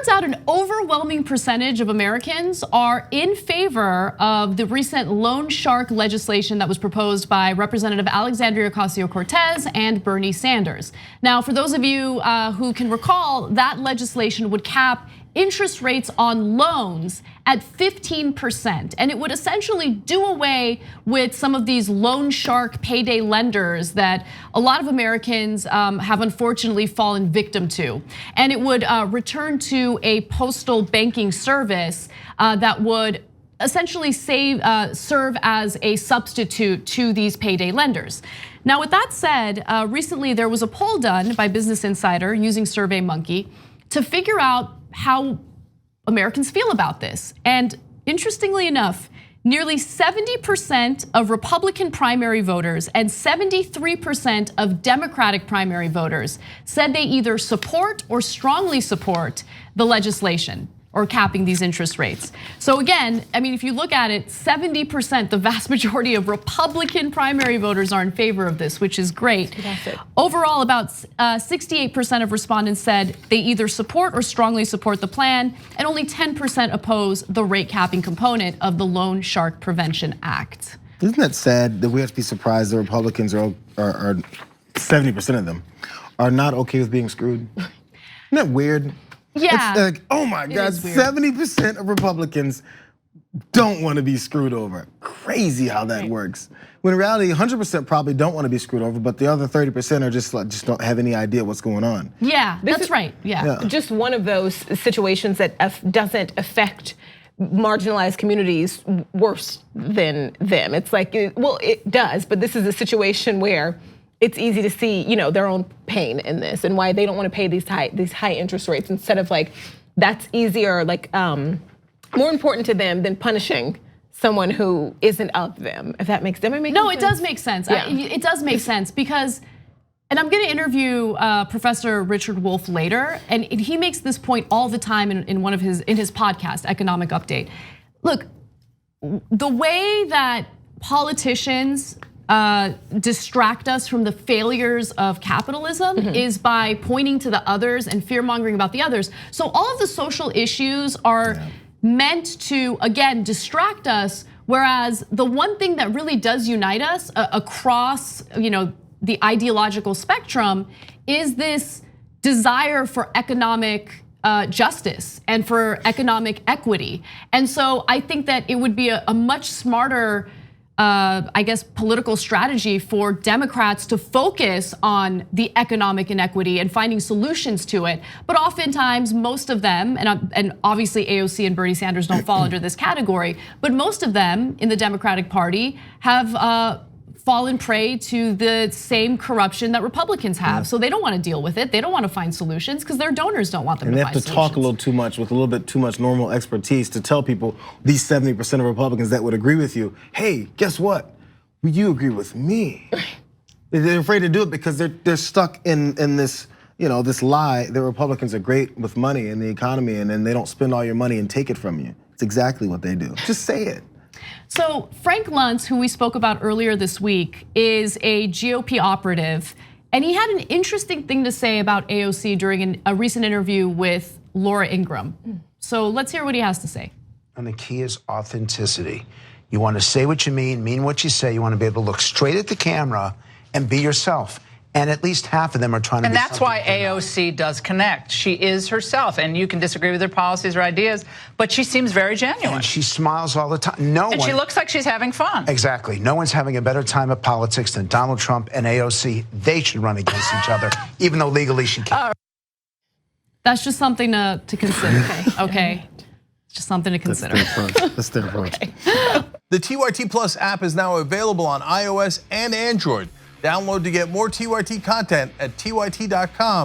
turns out an overwhelming percentage of Americans are in favor of the recent loan shark legislation that was proposed by Representative Alexandria Ocasio-Cortez and Bernie Sanders. Now, for those of you who can recall, that legislation would cap interest rates on loans at 15%. And it would essentially do away with some of these loan shark payday lenders that a lot of Americans have unfortunately fallen victim to. And it would return to a postal banking service that would essentially serve as a substitute to these payday lenders. Now, with that said, recently there was a poll done by Business Insider using SurveyMonkey to figure out how Americans feel about this. And interestingly enough, nearly 70% of Republican primary voters and 73% of Democratic primary voters said they either support or strongly support the legislation or capping these interest rates. So again, I mean, if you look at it, 70%, the vast majority of Republican primary voters are in favor of this, which is great. Overall, about 68% of respondents said they either support or strongly support the plan, and only 10% oppose the rate capping component of the Loan Shark Prevention Act. Isn't that sad that we have to be surprised the Republicans are 70% of them are not okay with being screwed? Isn't that weird? Yeah. It's like, oh my God, 70% of Republicans don't want to be screwed over. Crazy how that works. When in reality, 100% probably don't want to be screwed over, but the other 30% are just don't have any idea what's going on. Yeah, that's right. Yeah. Just one of those situations that doesn't affect marginalized communities worse than them. It's like, well, it does, but this is a situation where it's easy to see, their own pain in this and why they don't want to pay these high interest rates instead of like, that's easier, like more important to them than punishing someone who isn't of them. If that makes sense. No, it does make sense. Yeah. It does make sense because, and I'm going to interview Professor Richard Wolff later, and he makes this point all the time in one of his podcast, Economic Update. Look, the way that politicians distract us from the failures of capitalism is by pointing to the others and fear-mongering about the others. So all of the social issues are meant to, again, distract us, whereas the one thing that really does unite us across the ideological spectrum is this desire for economic justice and for economic equity. And so I think that it would be a much smarter political strategy for Democrats to focus on the economic inequity and finding solutions to it. But oftentimes, most of them, and obviously AOC and Bernie Sanders don't fall under this category, but most of them in the Democratic Party have fallen prey to the same corruption that Republicans have. So they don't want to deal with it. They don't want to find solutions because their donors don't want them to find solutions. And they have to talk a little too much with a little bit too much normal expertise to tell people, these 70% of Republicans that would agree with you, hey, guess what? You agree with me. They're afraid to do it because they're stuck in this, this lie that Republicans are great with money and the economy, and then they don't spend all your money and take it from you. It's exactly what they do. Just say it. So Frank Luntz, who we spoke about earlier this week, is a GOP operative, and he had an interesting thing to say about AOC during a recent interview with Laura Ingraham. So let's hear what he has to say. And the key is authenticity. You want to say what you mean what you say. You want to be able to look straight at the camera and be yourself. And at least half of them are trying to be something. And that's why AOC does connect. She is herself, and you can disagree with her policies or ideas, but she seems very genuine. And she smiles all the time. And she looks like she's having fun. Exactly. No one's having a better time at politics than Donald Trump and AOC. They should run against each other, even though legally she can't. That's just something to consider, okay? Just something to consider. That's their approach. The TYT Plus app is now available on iOS and Android. Download to get more TYT content at tyt.com/app.